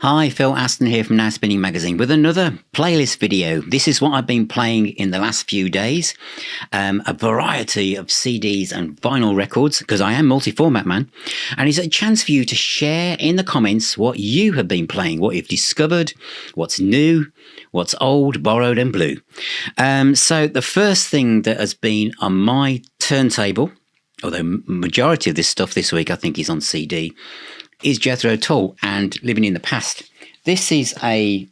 Hi, Phil Aston here from Now Spinning Magazine with another playlist video. This is what I've been playing in the last few days. A variety of CDs and vinyl records, because I am multi-format man. And it's a chance for you to share in the comments what you have been playing, what you've discovered, what's new, what's old, borrowed and blue. So the first thing that has been on my turntable, although majority of this stuff this week I think is on CD, is Jethro Tull and Living in the Past. This is a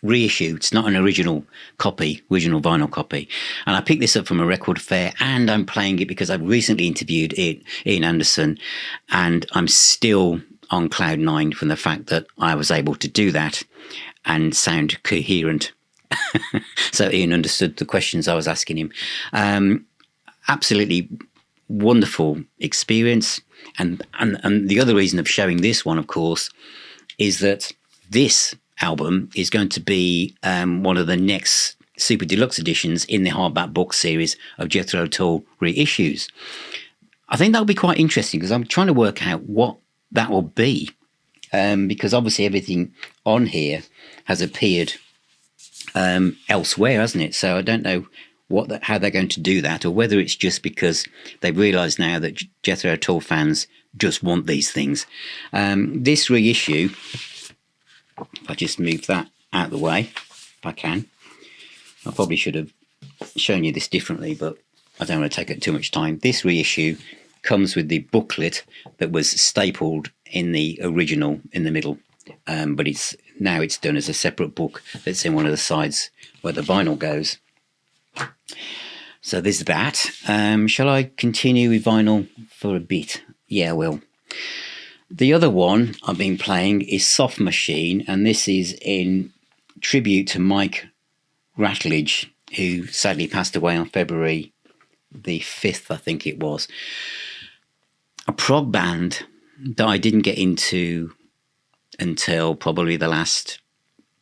reissue. It's not an original vinyl copy. And I picked this up from a record fair, and I'm playing it because I've recently interviewed Ian Anderson, and I'm still on cloud nine from the fact that I was able to do that and sound coherent. So Ian understood the questions I was asking him. Absolutely wonderful experience. And the other reason of showing this one, of course, is that this album is going to be one of the next super deluxe editions in the hardback book series of Jethro Tull reissues. I think that'll be quite interesting because I'm trying to work out what that will be, because obviously everything on here has appeared elsewhere, hasn't it? So I don't know how they're going to do that, or whether it's just because they've realised now that Jethro Tull fans just want these things. This reissue, if I just move that out of the way, if I can. I probably should have shown you this differently, but I don't want to take up too much time. This reissue comes with the booklet that was stapled in the original in the middle, but it's done as a separate book that's in one of the sides where the vinyl goes. So there's that. Shall I continue with vinyl for a bit? Yeah, I will. The other one I've been playing is Soft Machine, and this is in tribute to Mike Ratledge, who sadly passed away on February the 5th, I think it was. A prog band that I didn't get into until probably the last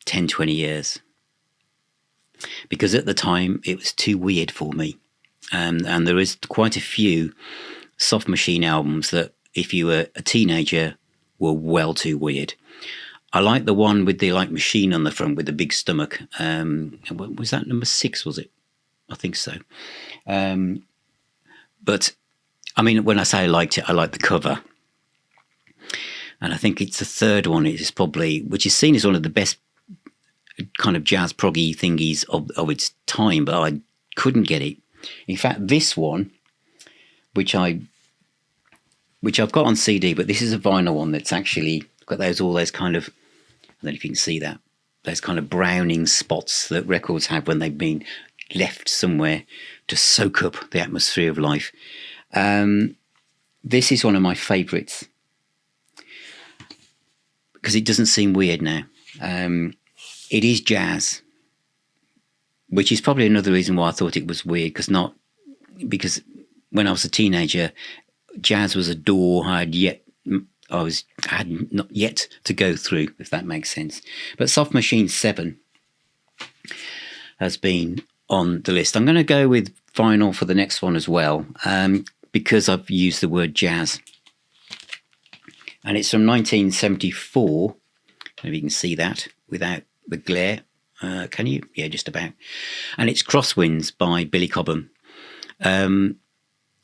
10, 20 years. Because at the time it was too weird for me, and there is quite a few Soft Machine albums that, if you were a teenager, were well too weird. I like the one with the machine on the front with the big stomach. Was that number 6? Was it? I think so. But I mean, when I say I liked it, I liked the cover, and I think it's the third one. It is probably, which is seen as one of the best kind of jazz proggy thingies of its time, but I couldn't get it. In fact, this one, which I've got on CD, but this is a vinyl one that's actually got all those kind of, I don't know if you can see that, those kind of browning spots that records have when they've been left somewhere to soak up the atmosphere of life. This is one of my favourites because it doesn't seem weird now. It is jazz, which is probably another reason why I thought it was weird, because when I was a teenager, jazz was a door I had not yet to go through, if that makes sense. But Soft Machine 7 has been on the list. I'm going to go with vinyl for the next one as well, because I've used the word jazz. And it's from 1974. Maybe you can see that without the glare. Can you? Yeah, just about. And it's Crosswinds by Billy Cobham.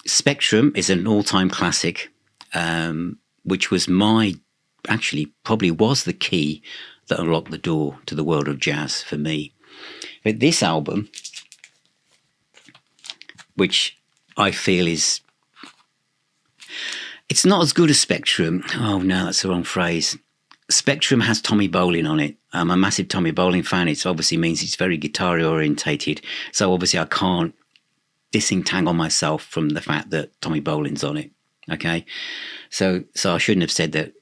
Spectrum is an all-time classic, which was probably was the key that unlocked the door to the world of jazz for me. But this album, which I feel it's not as good as Spectrum. Oh no, that's the wrong phrase. Spectrum has Tommy Bolin on it. I'm a massive Tommy Bolin fan. It obviously means it's very guitar orientated. So obviously I can't disentangle myself from the fact that Tommy Bolin's on it. Okay. So I shouldn't have said that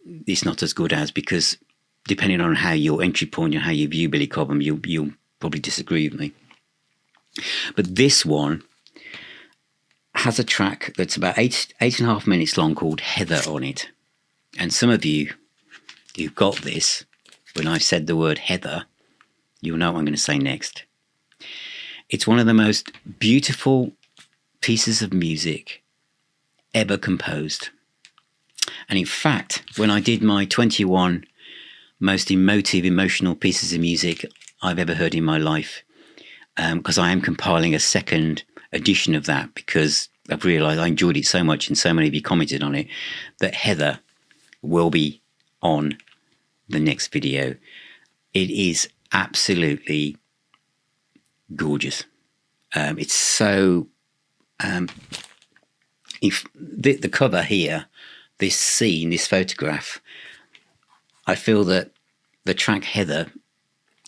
it's not as good as, because depending on how your entry point and how you view Billy Cobham, you'll probably disagree with me. But this one has a track that's about 8.5 minutes long called Heather on it. And some of you who've got this, when I've said the word Heather, you'll know what I'm going to say next. It's one of the most beautiful pieces of music ever composed. And in fact, when I did my 21 most emotive, emotional pieces of music I've ever heard in my life, because I am compiling a second edition of that, because I've realised I enjoyed it so much and so many of you commented on it, that Heather will be on the next video. It is absolutely gorgeous. It's so... if the cover here, this scene, this photograph, I feel that the track Heather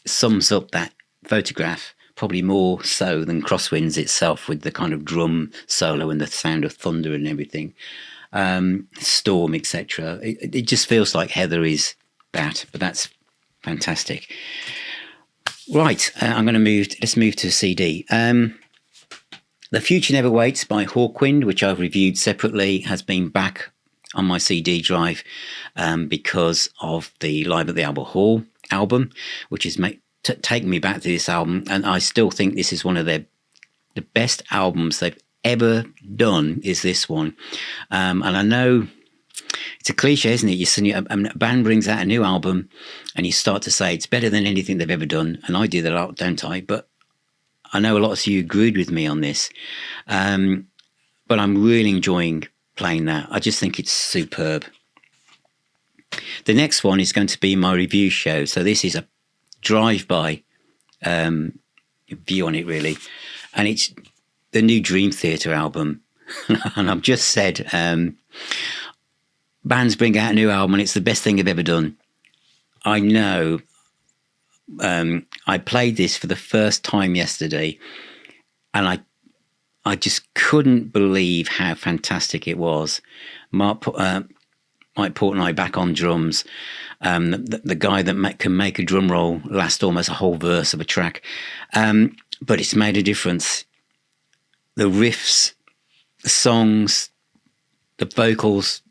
sums up that photograph probably more so than Crosswinds itself, with the kind of drum solo and the sound of thunder and everything, storm, etc. It just feels like Heather is that, but that's fantastic. Right, I'm going to move. Let's move to CD. The Future Never Waits by Hawkwind, which I've reviewed separately, has been back on my CD drive because of the Live at the Albert Hall album, which has taken me back to this album, and I still think this is one of the best albums they've ever done, is this one. And I know it's a cliche, isn't it? A band brings out a new album and you start to say it's better than anything they've ever done, and I do that a lot, don't I? But I know a lot of you agreed with me on this, but I'm really enjoying playing that. I just think it's superb. The next one is going to be my review show, so this is a drive-by view on it, really, and it's the new Dream Theater album. And I've just said bands bring out a new album and it's the best thing they've ever done. I know. I played this for the first time yesterday, and I just couldn't believe how fantastic it was. Mike Port and I back on drums, the guy that can make a drum roll last almost a whole verse of a track, but it's made a difference. The riffs, the songs, the vocals.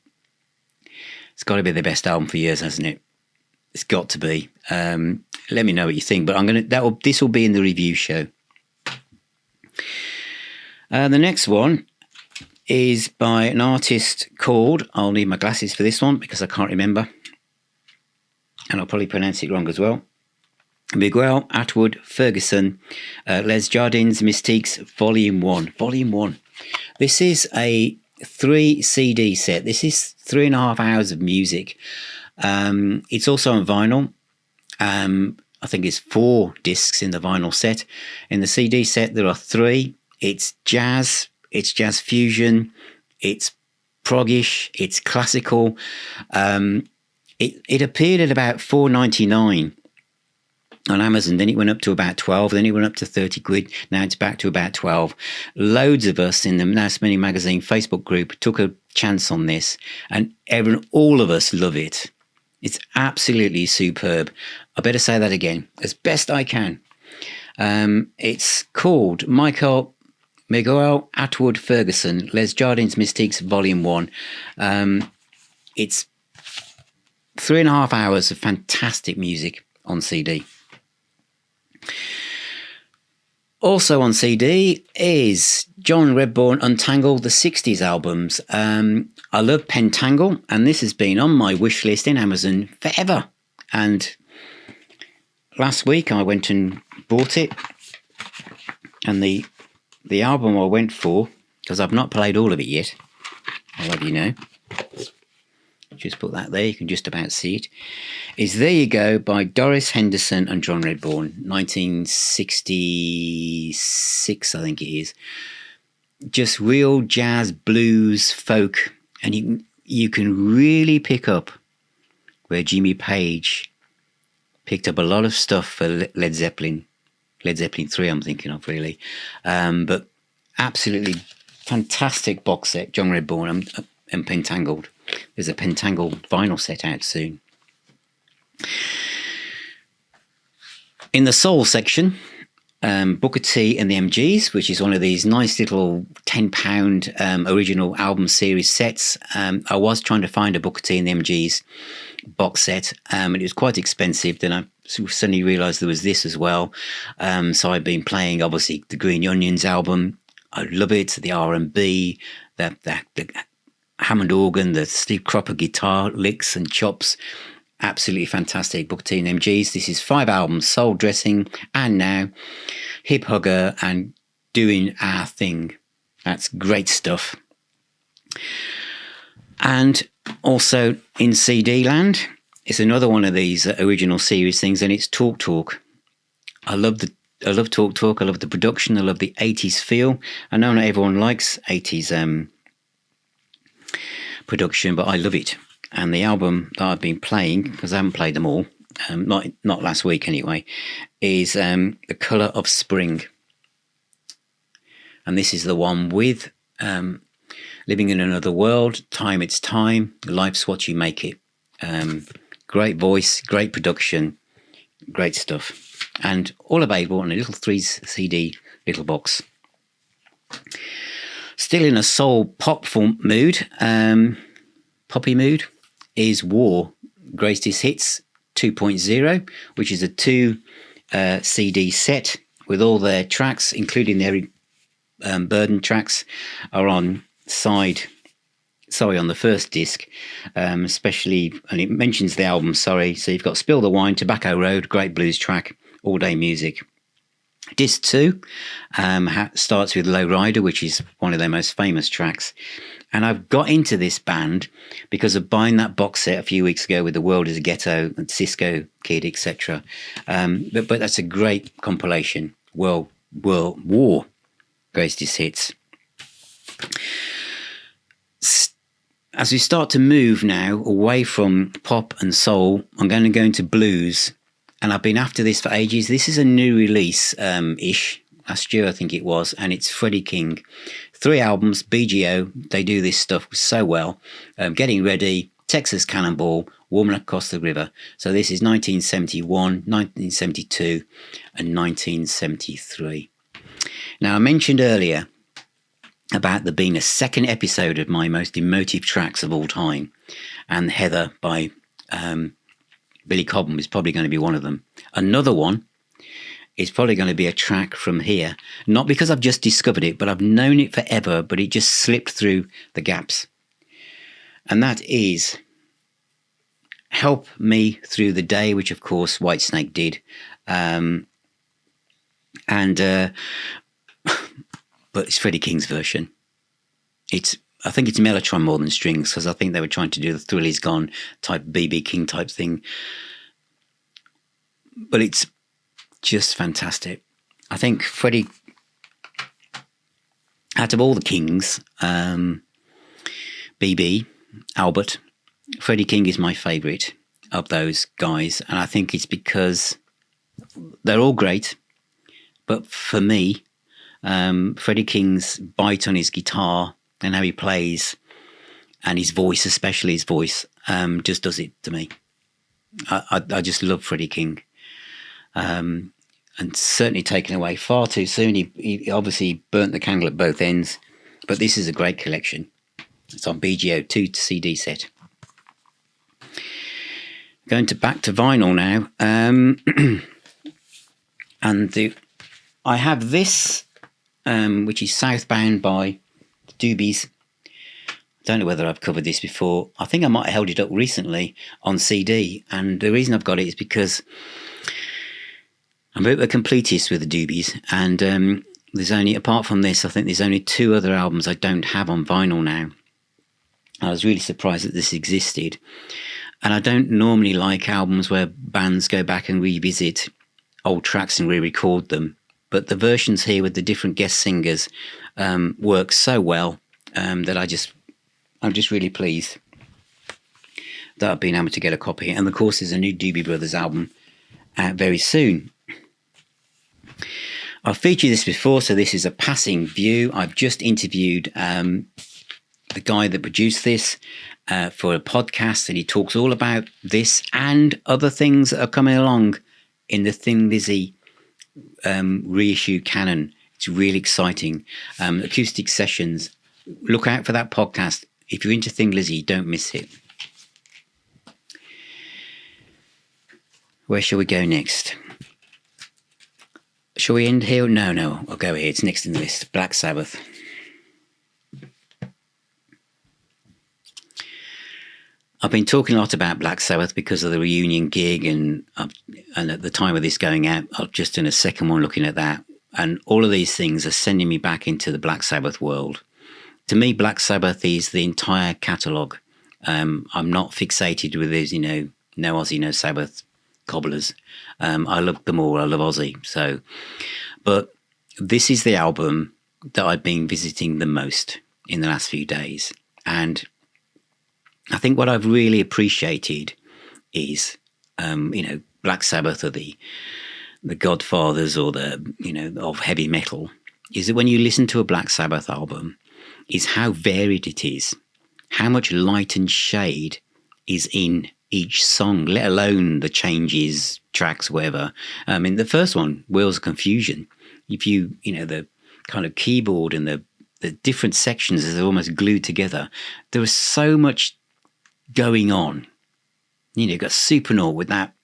It's got to be the best album for years, hasn't it? It's got to be. Let me know what you think, but this will be in the review show. The next one is by an artist called, I'll need my glasses for this one because I can't remember, and I'll probably pronounce it wrong as well. Miguel Atwood Ferguson, Les Jardins Mystiques, Volume 1. Volume 1. This is a 3 CD set. This is 3.5 hours of music. It's also on vinyl. I think it's 4 discs in the vinyl set. In the CD set, there are 3. It's jazz fusion, it's proggish, it's classical. It appeared at about $4.99 on Amazon, then it went up to about 12, then it went up to 30 quid, now it's back to about 12. Loads of us in the Now Smelling Magazine Facebook group took a chance on this, and all of us love it. It's absolutely superb. I better say that again, as best I can. It's called Miguel Atwood Ferguson, Les Jardins Mystiques, Volume 1. It's 3.5 hours of fantastic music on CD. Also on CD is John Redbourne Untangled, the 60s albums. I love Pentangle, and this has been on my wish list in Amazon forever. And last week I went and bought it, and the album I went for, because I've not played all of it yet, I'll have you know, just put that there, you can just about see it, is There You Go by Doris Henderson and John Redbourne, 1966 I think it is. Just real jazz, blues, folk, and you can really pick up where Jimmy Page picked up a lot of stuff for Led Zeppelin 3 I'm thinking of, really. But absolutely fantastic box set, John Redbourne and Pentangled. There's a Pentangled vinyl set out soon. In the soul section, Booker T and the MGs, which is one of these nice little £10 original album series sets. I was trying to find a Booker T and the MGs box set, and it was quite expensive. Then I suddenly realised there was this as well. So I've been playing, obviously, the Green Onions album. I love it. The R&B, the Hammond organ, the Steve Cropper guitar licks and chops. Absolutely fantastic. Booker T and MGs. This is 5 albums: Soul Dressing, And Now, Hip Hugger, and Doing Our Thing. That's great stuff. And also in CD land, it's another one of these original series things, and it's Talk Talk. I love Talk Talk. I love the production. I love the 80s feel. I know not everyone likes 80s production, but I love it. And the album that I've been playing, because I haven't played them all, not last week anyway, is The Colour of Spring. And this is the one with Living in Another World, Time It's Time, Life's What You Make It. Great voice, great production, great stuff. And all available on a little 3 CD little box. Still in a soul pop mood, poppy mood, is War, Greatest Hits 2.0, which is a 2 CD set with all their tracks, including their burden tracks, are on the first disc, especially, and it mentions the album, so you've got Spill the Wine, Tobacco Road, great blues track, All Day Music. Disc 2 starts with Low Rider, which is one of their most famous tracks. And I've got into this band because of buying that box set a few weeks ago with The World is a Ghetto and Cisco Kid, etc. But that's a great compilation. War, Greatest Hits. As we start to move now away from pop and soul, I'm going to go into blues. And I've been after this for ages. This is a new release ish, last year I think it was, and it's Freddie King. 3 albums, BGO, they do this stuff so well. Getting Ready, Texas Cannonball, Woman Across the River. So this is 1971, 1972 and 1973. Now I mentioned earlier about there being a second episode of my most emotive tracks of all time, and Heather by Billy Cobham is probably going to be one of them. Another one is probably going to be a track from here, not because I've just discovered it, but I've known it forever, but it just slipped through the gaps. And that is Help Me Through the Day, which of course Whitesnake did. But it's Freddie King's version. I think it's Mellotron more than strings, because I think they were trying to do the Thrill Is Gone type BB King type thing. But it's just fantastic. I think Freddie, out of all the Kings, BB, Albert, Freddie King is my favourite of those guys. And I think it's because they're all great. But for me, Freddie King's bite on his guitar and how he plays, and his voice, especially his voice, just does it to me. I just love Freddie King. And certainly taken away far too soon. He obviously burnt the candle at both ends, but this is a great collection. It's on BGO 2 CD set. Going back to vinyl now, and I have this, which is Southbound by Doobies. I don't know whether I've covered this before. I think I might have held it up recently on CD, and the reason I've got it is because I'm a completist with the Doobies, and there's only, apart from this, I think there's only 2 other albums I don't have on vinyl now. I was really surprised that this existed, and I don't normally like albums where bands go back and revisit old tracks and re-record them, but the versions here with the different guest singers work so well that I'm just really pleased that I've been able to get a copy. And of course, there's a new Doobie Brothers album out very soon. I've featured this before, so this is a passing view. I've just interviewed the guy that produced this for a podcast, and he talks all about this and other things that are coming along in the Thin Lizzy reissue canon. It's really exciting. Acoustic sessions. Look out for that podcast. If you're into Thin Lizzy, don't miss it. Where shall we go next? Shall we end here? No, I'll go here. It's next in the list. Black Sabbath. been talking a lot about Black Sabbath because of the reunion gig, and at the time of this going out, I've just done a second one looking at that. And all of these things are sending me back into the Black Sabbath world. To me, Black Sabbath is the entire catalogue. I'm not fixated with these, no Ozzy, no Sabbath cobblers. I love them all. I love Ozzy. But this is the album that I've been visiting the most in the last few days. And I think what I've really appreciated is, Black Sabbath are the godfathers or of heavy metal, is that when you listen to a Black Sabbath album, is how varied it is, how much light and shade is in each song, let alone the changes, tracks, whatever. In the first one, Wheels of Confusion, if the kind of keyboard and the different sections as they're almost glued together, there is so much going on. You've got Supernaut with that,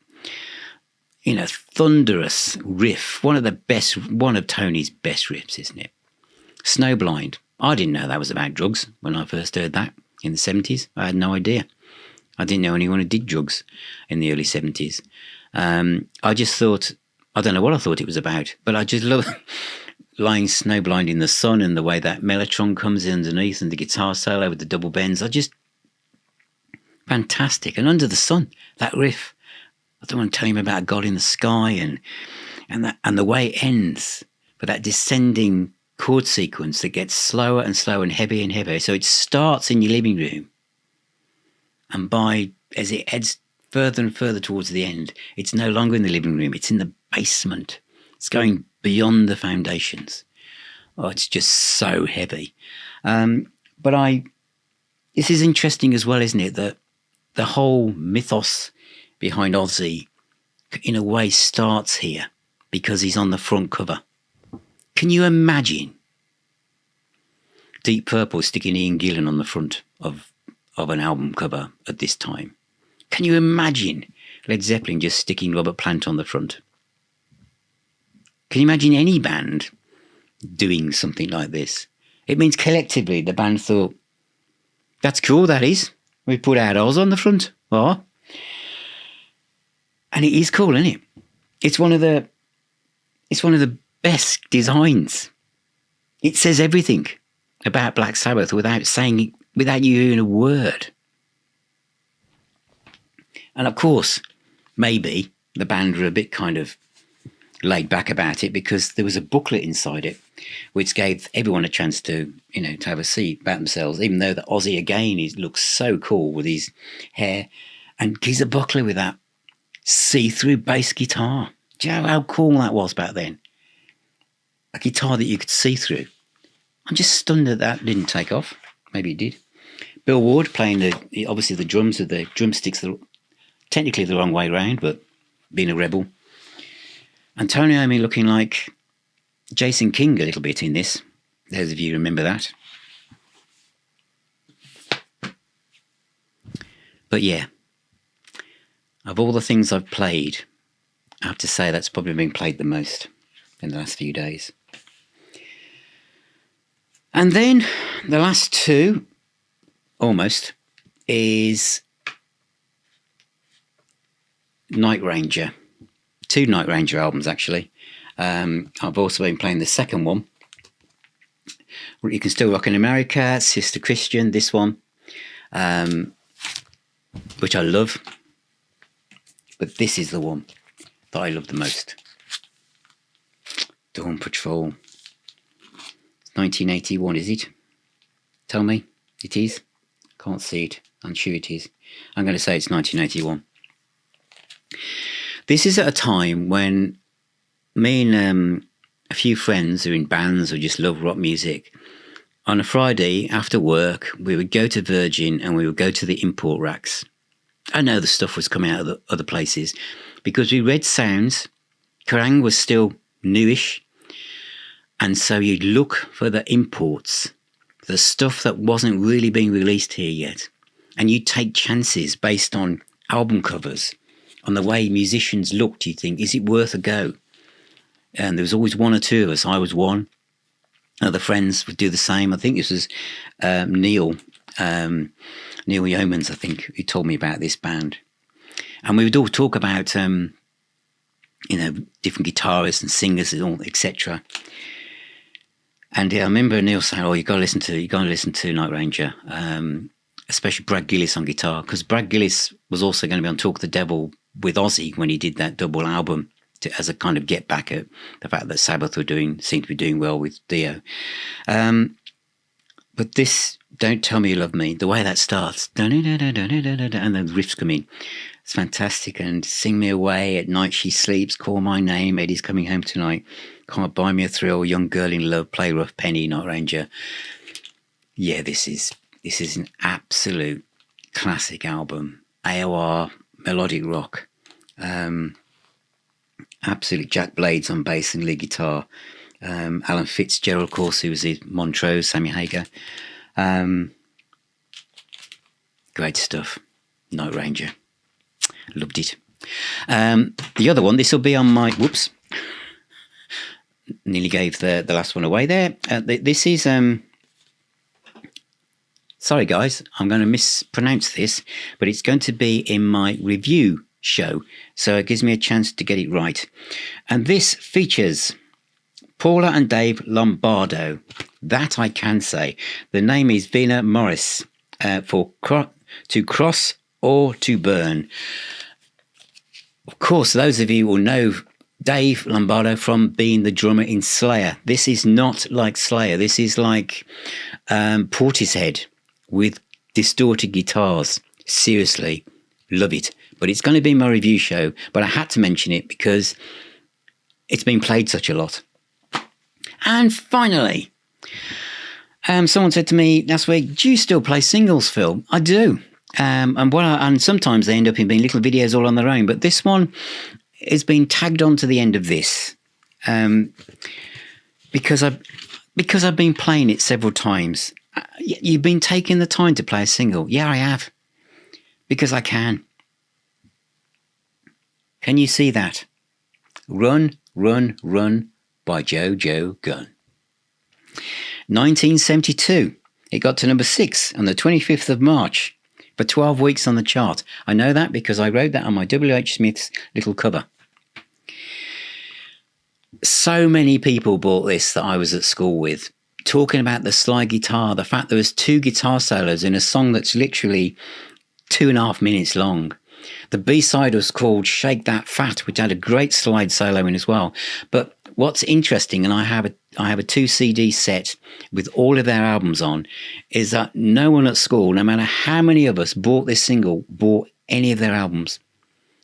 thunderous riff, one of Tony's best riffs, isn't it? Snowblind. I didn't know that was about drugs when I first heard that in the 70s. I had no idea. I didn't know anyone who did drugs in the early 70s. I just thought, I don't know what I thought it was about, but I just love lying snowblind in the sun and the way that mellotron comes in underneath and the guitar solo with the double bends. Fantastic. And Under the Sun, that riff. I don't want to tell him about God in the sky and the way it ends, but that descending chord sequence that gets slower and slower and heavier and heavier. So it starts in your living room, and as it heads further and further towards the end, it's no longer in the living room, it's in the basement. It's going beyond the foundations. Oh, it's just so heavy. But this is interesting as well, isn't it, that the whole mythos behind Ozzy, in a way, starts here because he's on the front cover. Can you imagine Deep Purple sticking Ian Gillan on the front of an album cover at this time? Can you imagine Led Zeppelin just sticking Robert Plant on the front? Can you imagine any band doing something like this? It means collectively the band thought, that's cool, that is. We put our Oz on the front. Oh. And it is cool, isn't it? It's one of the best designs. It says everything about Black Sabbath without you hearing a word. And of course, maybe the band were a bit kind of laid back about it because there was a booklet inside it which gave everyone a chance to have a seat about themselves, even though the Ozzy again looks so cool with his hair, and he's a booklet with that see-through bass guitar. Do you know how cool that was back then? A guitar that you could see through. I'm just stunned that didn't take off. Maybe it did. Bill Ward playing obviously the drums with the drumsticks, technically the wrong way round, but being a rebel. And Tony Iommi looking like Jason King a little bit in this. Those of you remember that. But yeah, of all the things I've played, I have to say that's probably been played the most in the last few days. And then the last two, almost, is Night Ranger. 2 Night Ranger albums, actually. I've also been playing the second one. You Can Still Rock in America, Sister Christian, this one, which I love. But this is the one that I love the most. Dawn Patrol. 1981, is it? Tell me. It is? Can't see it. I'm sure it is. I'm going to say it's 1981. This is at a time when me and a few friends who are in bands or just love rock music, on a Friday after work, we would go to Virgin and we would go to the import racks. I know the stuff was coming out of the other places because we read sounds. Kerrang was still newish. And so you'd look for the imports, the stuff that wasn't really being released here yet. And you'd take chances based on album covers, on the way musicians looked. You'd think, is it worth a go? And there was always one or two of us. I was one. Other friends would do the same. I think this was Neil Neil Yeomans, I think, who told me about this band. And we would all talk about, different guitarists and singers and all, etc. And I remember Neil saying, "Oh, you got to listen to Night Ranger, especially Brad Gillis on guitar, because Brad Gillis was also going to be on Talk the Devil with Ozzy when he did that double album as a kind of get back at the fact that Sabbath seemed to be doing well with Dio." But this "Don't Tell Me You Love Me," the way that starts, and then the riffs come in, it's fantastic. And "Sing Me Away, At Night She Sleeps, Call My Name, Eddie's Coming Home Tonight, Can't Buy Me a Thrill, Young Girl in Love, Play Rough Penny, Night Ranger." Yeah, this is an absolute classic album. AOR, melodic rock. Absolute Jack Blades on bass and lead guitar. Alan Fitzgerald, of course, who was his Montrose, Sammy Hagar. Great stuff. Night Ranger. Loved it. The other one, this will be on my... Whoops. Nearly gave the last one away there. This is... sorry, guys. I'm going to mispronounce this, but it's going to be in my review show, so it gives me a chance to get it right. And this features Paula and Dave Lombardo. That I can say. The name is Vina Morris, for To Cross or To Burn. Of course, those of you will know Dave Lombardo from being the drummer in Slayer. This is not like Slayer. This is like Portishead with distorted guitars. Seriously, love it. But it's going to be my review show. But I had to mention it because it's been played such a lot. And finally, someone said to me last week, "Do you still play singles, Phil?" I do. And sometimes they end up in being little videos all on their own. But this one has been tagged on to the end of this because I've been playing it several times. You've been taking the time to play a single. Yeah, I have. Because I can. Can you see that? Run, Run, Run by Jojo Gunne. 1972. It got to number 6 on the 25th of March for 12 weeks on the chart. I know that because I wrote that on my W.H. Smith's little cover. So many people bought this that I was at school with, talking about the slide guitar, the fact there was 2 guitar solos in a song that's literally 2.5 minutes long. The B-side was called Shake That Fat, which had a great slide solo in as well. But what's interesting, and I have a 2 CD set with all of their albums on, is that no one at school, no matter how many of us bought this single, bought any of their albums.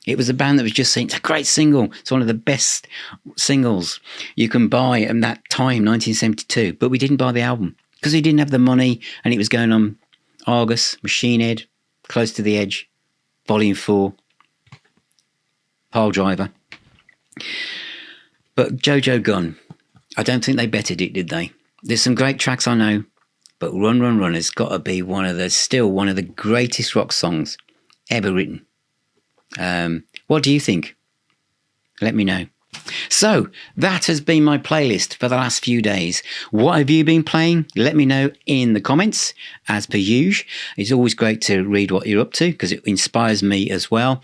It was a band that was just saying, it's a great single. It's one of the best singles you can buy at that time, 1972. But we didn't buy the album because we didn't have the money, and it was going on Argus, Machine Head, Close to the Edge, Volume 4, Pile Driver. But Jojo Gunne, I don't think they bettered it, did they? There's some great tracks, I know, but Run, Run, Run has got to be still one of the greatest rock songs ever written. What do you think? Let me know. So that has been my playlist for the last few days. What have you been playing? Let me know in the comments, as per usual. It's always great to read what you're up to because it inspires me as well.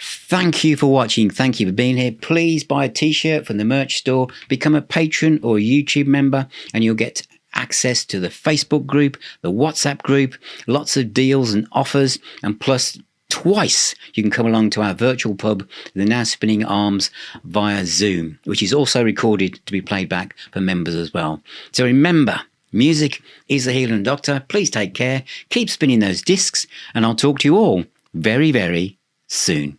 Thank you for watching. Thank you for being here. Please buy a t-shirt from the merch store, become a patron or a YouTube member, and you'll get access to the Facebook group, the WhatsApp group, lots of deals and offers, and plus twice you can come along to our virtual pub, the Now Spinning Arms, via Zoom, which is also recorded to be played back for members as well. So remember, music is the healing doctor. Please take care, keep spinning those discs, and I'll talk to you all very, very soon.